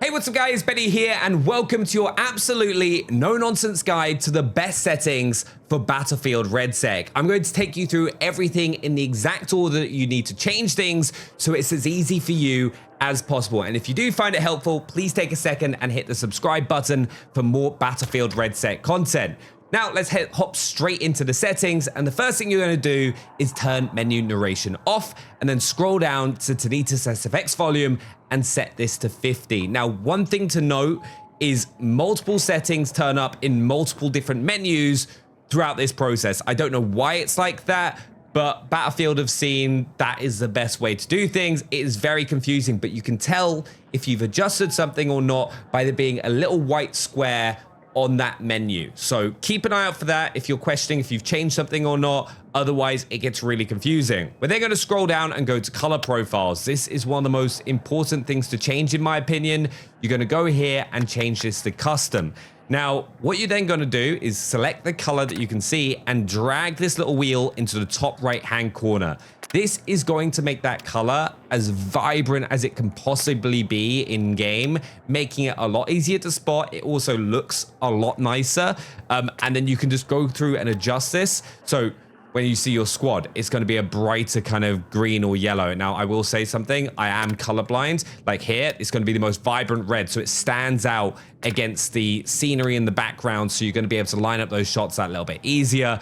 Hey, what's up guys, Benny here, and welcome to your absolutely no-nonsense guide to the best settings for Battlefield Redsec. I'm going to take you through everything in the exact order that you need to change things so it's as easy for you as possible. And if you do find it helpful, please take a second and hit the subscribe button for more Battlefield Redsec content. Now let's hop straight into the settings, and the first thing you're going to do is turn menu narration off and then scroll down to Tinnitus SFX volume and set this to 50. Now, one thing to note is multiple settings turn up in multiple different menus throughout this process. I don't know why it's like that, but Battlefield have seen that is the best way to do things. It is very confusing, but you can tell if you've adjusted something or not by there being a little white square on that menu. So keep an eye out for that if you're questioning if you've changed something or not. Otherwise, it gets really confusing. We're then going to scroll down and go to color profiles. This is one of the most important things to change, in my opinion. You're going to go here and change this to custom. Now, what you're then going to do is select the color that you can see and drag this little wheel into the top right-hand corner. This is going to make that color as vibrant as it can possibly be in game, making it a lot easier to spot. It also looks a lot nicer. And then you can just go through and adjust this. So when you see your squad, it's going to be a brighter kind of green or yellow. Now, I will say something. I am colorblind. Like here, it's going to be the most vibrant red. So it stands out against the scenery in the background. So you're going to be able to line up those shots that little bit easier.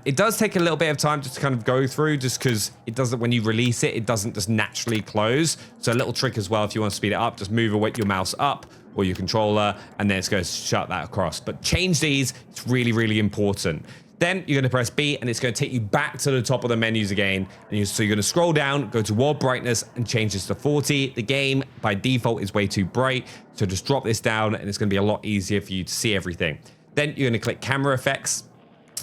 It does take a little bit of time just to kind of go through, just because it doesn't, when you release it, it doesn't just naturally close. So a little trick as well, if you want to speed it up, just move your mouse up or your controller, and then it's going to shut that across. But change these. It's really, really important. Then you're going to press B, and it's going to take you back to the top of the menus again. And so you're going to scroll down, go to world brightness, and change this to 40. The game, by default, is way too bright. So just drop this down, and it's going to be a lot easier for you to see everything. Then you're going to click camera effects,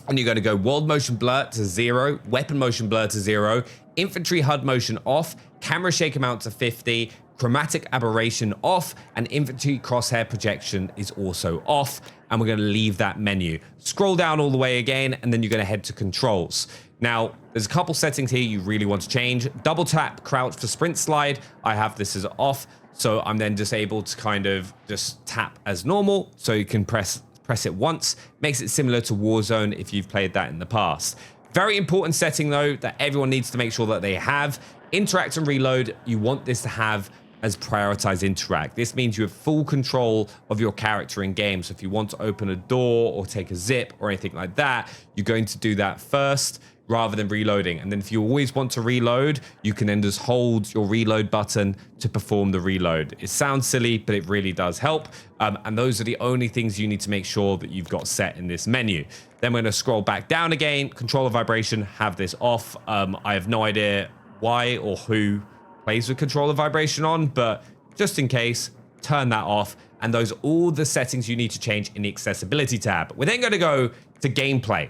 and you're going to go world motion blur to 0, weapon motion blur to 0, infantry HUD motion off, camera shake amount to 50, chromatic aberration off, and infantry crosshair projection is also off. And we're going to leave that menu. Scroll down all the way again, and then you're going to head to controls. Now, there's a couple settings here you really want to change. Double tap crouch for sprint slide. I have this as off, so I'm then just able to kind of just tap as normal. So you can press it once. Makes it similar to Warzone if you've played that in the past. Very important setting though that everyone needs to make sure that they have. Interact and reload. You want this to have as prioritize interact. This means you have full control of your character in game. So if you want to open a door or take a zip or anything like that, you're going to do that first rather than reloading. And then if you always want to reload, you can then just hold your reload button to perform the reload. It sounds silly, but it really does help. And those are the only things you need to make sure that you've got set in this menu. Then we're going to scroll back down again, controller vibration, have this off. I have no idea why or who plays with controller vibration on, but just in case, turn that off. And those are all the settings you need to change in the accessibility tab. We're then going to go to gameplay.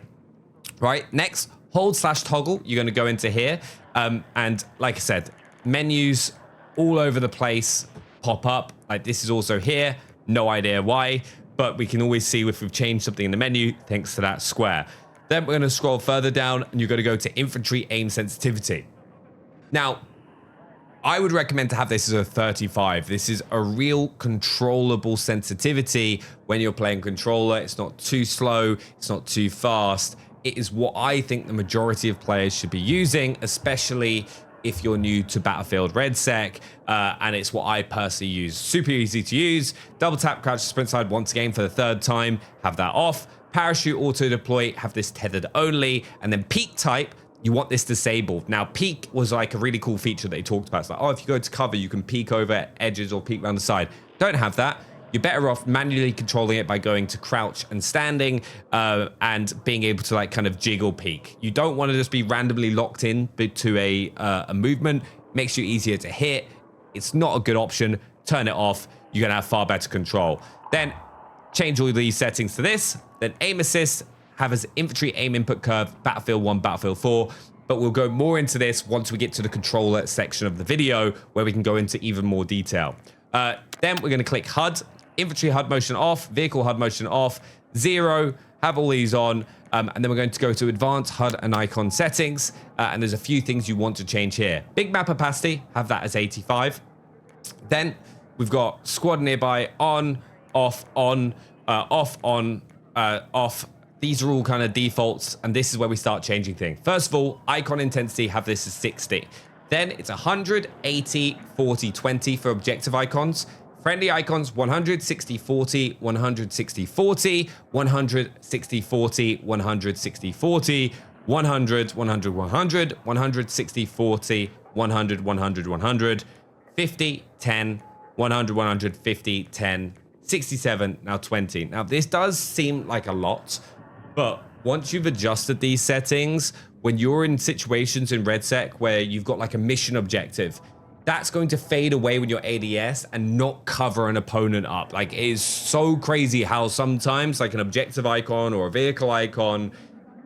Right, next, hold/toggle. You're going to go into here. And like I said, menus all over the place pop up. Like this is also here. No idea why, but we can always see if we've changed something in the menu thanks to that square. Then we're going to scroll further down, and you're going to go to infantry aim sensitivity. Now, I would recommend to have this as a 35. This is a real controllable sensitivity when you're playing controller. It's not too slow. It's not too fast. It is what I think the majority of players should be using, especially if you're new to Battlefield Redsec, and it's what I personally use. Super easy to use. Double tap crouch to sprint side once again for the 3rd time. Have that off. Parachute auto deploy. Have this tethered only. And then peak type. You want this disabled. Now, peek was like a really cool feature they talked about. It's like, oh, if you go to cover, you can peek over edges or peek around the side. Don't have that. You're better off manually controlling it by going to crouch and standing and being able to like kind of jiggle peek. You don't want to just be randomly locked in to a movement. Makes you easier to hit. It's not a good option. Turn it off. You're going to have far better control. Then change all these settings to this. Then aim assist. Have as infantry aim input curve, Battlefield 1, Battlefield 4, but we'll go more into this once we get to the controller section of the video where we can go into even more detail. Then we're going to click HUD, infantry HUD motion off, vehicle HUD motion off, 0, have all these on, and then we're going to go to advanced HUD and icon settings, and there's a few things you want to change here. Big map opacity, have that as 85. Then we've got squad nearby, on, off, off. These are all kind of defaults, and this is where we start changing things. First of all, icon intensity, have this as 60. Then it's 100, 80, 40, 20 for objective icons. Friendly icons, 100, 60, 40, 100, 60, 40, 100, 60, 40, 100, 60, 40, 100, 100, 100, 100, 60, 40, 100, 100, 100, 50, 10, 100, 100, 50, 10, 67, now 20. Now, this does seem like a lot, but once you've adjusted these settings, when you're in situations in Redsec where you've got like a mission objective, that's going to fade away when you're ADS and not cover an opponent up. Like, it is so crazy how sometimes like an objective icon or a vehicle icon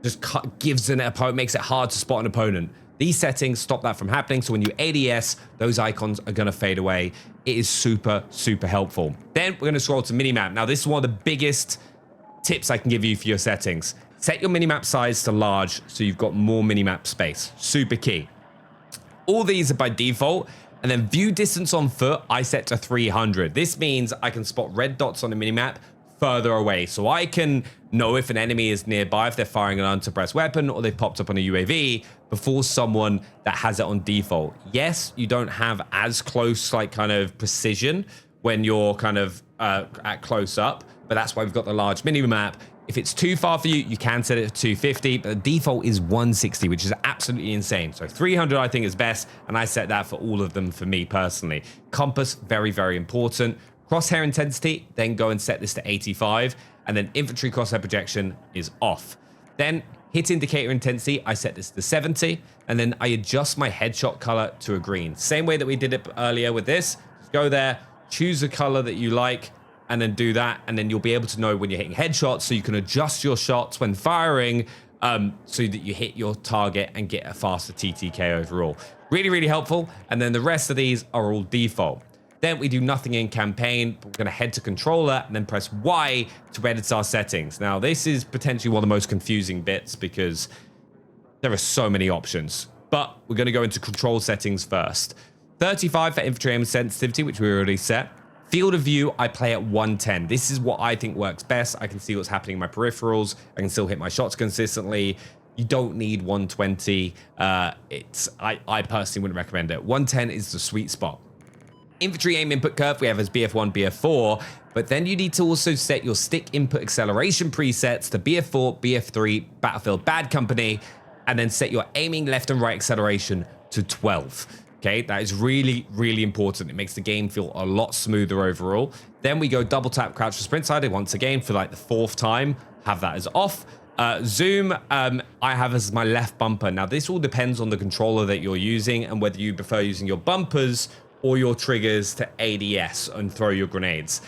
just gives an opponent, makes it hard to spot an opponent. These settings stop that from happening. So when you ADS, those icons are going to fade away. It is super, super helpful. Then we're going to scroll to Minimap. Now, this is one of the biggest tips I can give you for your settings. Set your minimap size to large so you've got more minimap space. Super key. All these are by default. And then view distance on foot, I set to 300. This means I can spot red dots on the minimap further away. So I can know if an enemy is nearby, if they're firing an unsuppressed weapon or they've popped up on a UAV before someone that has it on default. Yes, you don't have as close like kind of precision when you're kind of at close up, but that's why we've got the large minimap. If it's too far for you, you can set it to 250, but the default is 160, which is absolutely insane. So 300, I think, is best, and I set that for all of them for me personally. Compass, very, very important. Crosshair intensity, then go and set this to 85, and then infantry crosshair projection is off. Then hit indicator intensity, I set this to 70, and then I adjust my headshot color to a green. Same way that we did it earlier with this. Just go there, choose a color that you like, and then do that, and then you'll be able to know when you're hitting headshots, so you can adjust your shots when firing so that you hit your target and get a faster TTK overall. Really, really helpful. And then the rest of these are all default. Then we do nothing in campaign, but we're gonna head to controller and then press Y to edit our settings. Now, this is potentially one of the most confusing bits because there are so many options, but we're gonna go into control settings first. 35 for infantry aim sensitivity, which we already set. Field of view, I play at 110. This is what I think works best. I can see what's happening in my peripherals. I can still hit my shots consistently. You don't need 120. I personally wouldn't recommend it. 110 is the sweet spot. Infantry aim input curve, we have as BF1, BF4, but then you need to also set your stick input acceleration presets to BF4, BF3, Battlefield Bad Company, and then set your aiming left and right acceleration to 12. Okay, that is really, really important. It makes the game feel a lot smoother overall. Then we go double tap crouch for sprint side once again for like the 4th time. Have that as off. Zoom, I have as my left bumper. Now, this all depends on the controller that you're using and whether you prefer using your bumpers or your triggers to ADS and throw your grenades.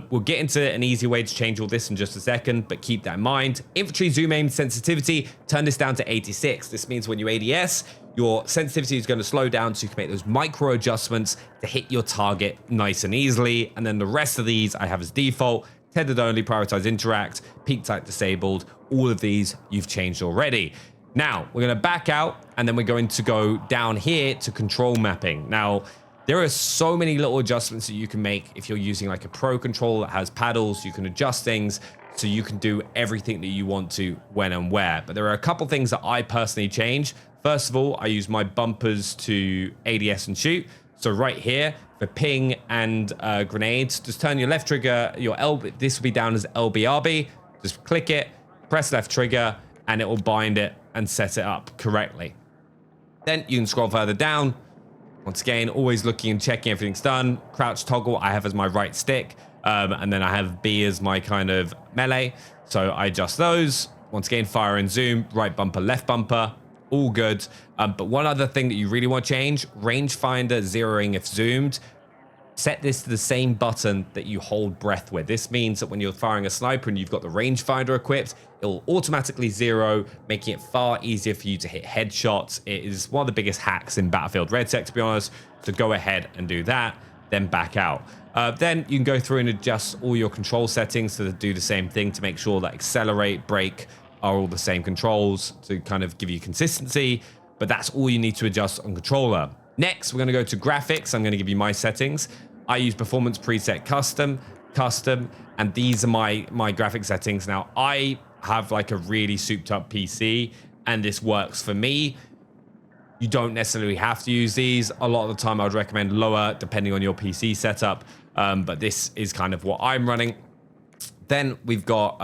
We'll get into an easy way to change all this in just a second, but keep that in mind. Infantry zoom aim sensitivity, turn this down to 86. This means when you ADS, your sensitivity is going to slow down so you can make those micro adjustments to hit your target nice and easily. And then the rest of these I have as default. Tethered only, prioritize interact, peak type disabled. All of these you've changed already. Now, we're going to back out and then we're going to go down here to control mapping. Now, there are so many little adjustments that you can make if you're using like a pro controller that has paddles. You can adjust things so you can do everything that you want to when and where. But there are a couple things that I personally change. First of all, I use my bumpers to ADS and shoot. So right here, for ping and grenades, just turn your left trigger, this will be down as LBRB. Just click it, press left trigger, and it will bind it and set it up correctly. Then you can scroll further down. Once again, always looking and checking everything's done. Crouch toggle, I have as my right stick. And then I have B as my kind of melee. So I adjust those. Once again, fire and zoom, right bumper, left bumper. All good. But one other thing that you really want to change, rangefinder zeroing if zoomed. Set this to the same button that you hold breath with. This means that when you're firing a sniper and you've got the rangefinder equipped, it will automatically zero, making it far easier for you to hit headshots. It is one of the biggest hacks in Battlefield Redsec, to be honest. So go ahead and do that, then back out. Then you can go through and adjust all your control settings to do the same thing to make sure that accelerate, brake are all the same controls to kind of give you consistency. But that's all you need to adjust on controller. Next, we're going to go to graphics. I'm going to give you my settings. I use performance preset custom, and these are my graphic settings. Now, I have like a really souped up PC, and this works for me. You don't necessarily have to use these. A lot of the time I would recommend lower depending on your PC setup, but this is kind of what I'm running. Then we've got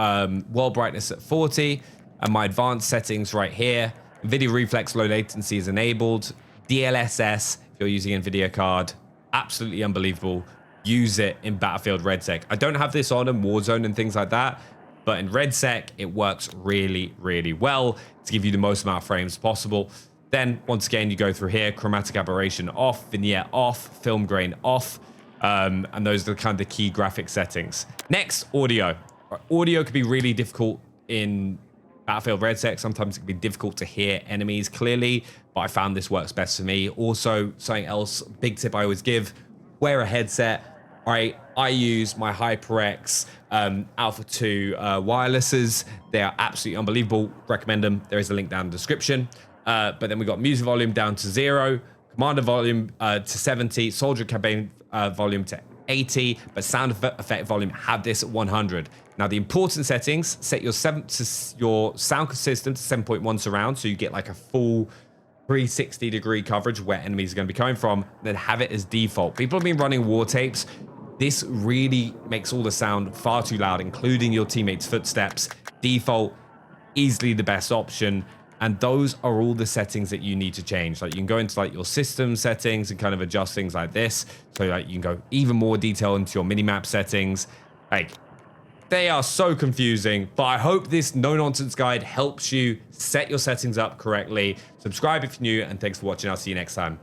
world brightness at 40 and my advanced settings right here. Video reflex low latency is enabled. DLSS, if you're using NVIDIA card, absolutely unbelievable. Use it in Battlefield Redsec. I don't have this on in Warzone and things like that, but in Redsec, it works really, really well to give you the most amount of frames possible. Then, once again, you go through here, chromatic aberration off, vignette off, film grain off, and those are kind of the key graphic settings. Next, audio. Audio can be really difficult in Battlefield Redsec. Sometimes it can be difficult to hear enemies clearly, but I found this works best for me. Also, something else, big tip I always give, wear a headset. I use my HyperX Alpha 2 wirelesses. They are absolutely unbelievable. Recommend them. There is a link down in the description. But then we got music volume down to 0, commander volume to 70, soldier campaign volume to 80, but sound effect volume have this at 100. Now the important settings, set your sound system to 7.1 surround, so you get like a full 360-degree coverage where enemies are going to be coming from, then have it as default. People have been running war tapes. This really makes all the sound far too loud, including your teammates' footsteps. Default, easily the best option. And those are all the settings that you need to change. Like you can go into like your system settings and kind of adjust things like this. So like you can go even more detail into your minimap settings. Like they are so confusing, but I hope this no-nonsense guide helps you set your settings up correctly. Subscribe if you're new, and thanks for watching. I'll see you next time.